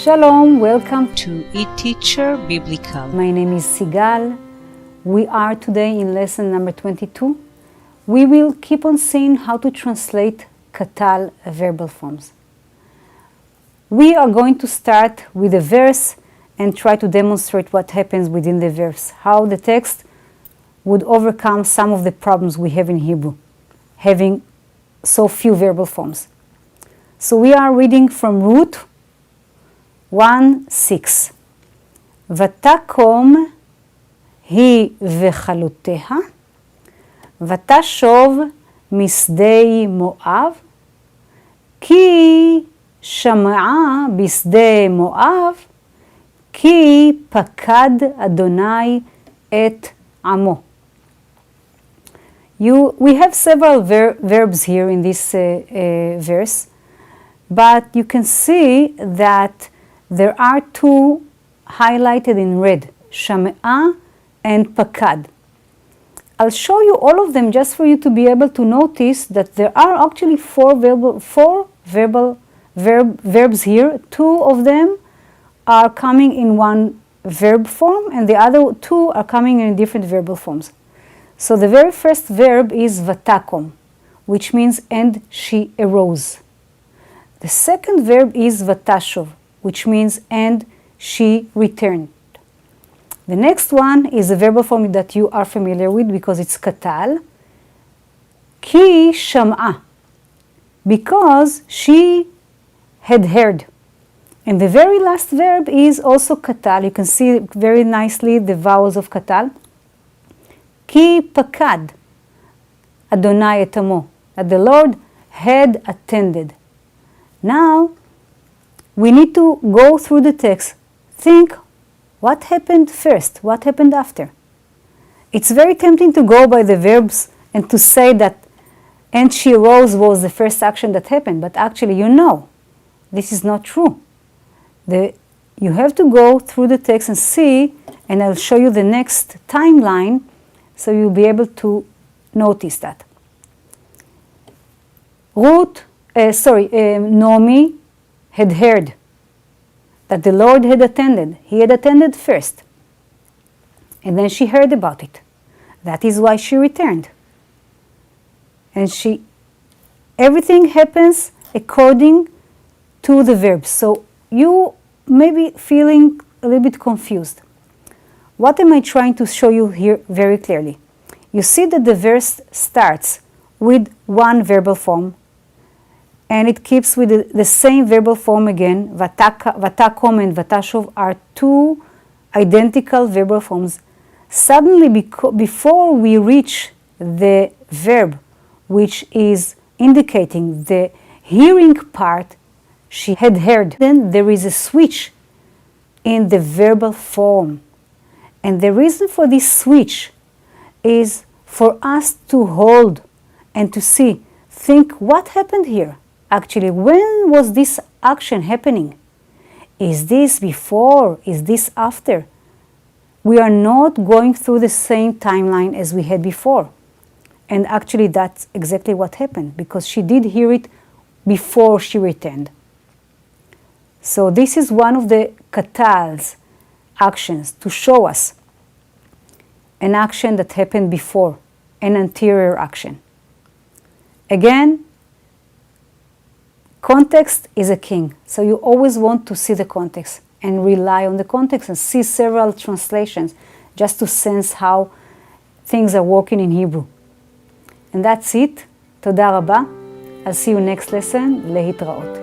Shalom, welcome to eTeacherBiblical. My name is Sigal. We are today in lesson number 22. We will keep on seeing how to translate Qatal verbal forms. We are going to start with a verse and try to demonstrate what happens within the verse, how the text would overcome some of the problems we have in Hebrew, having so few verbal forms. So we are reading from Ruth 1:6. ותקום היא וכלותיה, ותשוב משדה מואב, כי שמעה בשדה מואב, כי פקד אדוני את עמו. We have several verbs here in this verse, but you can see that there are two highlighted in red, Shame'ah and Pakad. I'll show you all of them just for you to be able to notice that there are actually four verbs here. Two of them are coming in one verb form and the other two are coming in different verbal forms. So the very first verb is vatakom, which means and she arose. The second verb is vatashov, which means and she returned. The next one is a verbal form that you are familiar with because it's Qatal. Ki sham'a, because she had heard. And the very last verb is also Qatal. You can see very nicely the vowels of Qatal. Ki pakad Adonai et amo, that the Lord had attended. Now, we need to go through the text, think what happened first, what happened after. It's very tempting to go by the verbs and to say that and she arose was the first action that happened, but actually this is not true. You have to go through the text and see, and I'll show you the next timeline so you'll be able to notice that. Naomi had heard that the Lord had attended. He had attended first. And then she heard about it. That is why she returned. And everything happens according to the verbs. So you may be feeling a little bit confused. What am I trying to show you here very clearly? You see that the verse starts with one verbal form, and it keeps with the same verbal form again. Vatakom and vatashov are two identical verbal forms. Suddenly, before we reach the verb, which is indicating the hearing part, she had heard. Then there is a switch in the verbal form. And the reason for this switch is for us to hold and to think what happened here. Actually, when was this action happening? Is this before? Is this after? We are not going through the same timeline as we had before. And actually, that's exactly what happened, because she did hear it before she returned. So this is one of the Qatal's actions to show us an action that happened before, an anterior action. Again, context is a king, so you always want to see the context and rely on the context and see several translations just to sense how things are working in Hebrew. And that's it. Toda rabba. I'll see you next lesson. להתראות.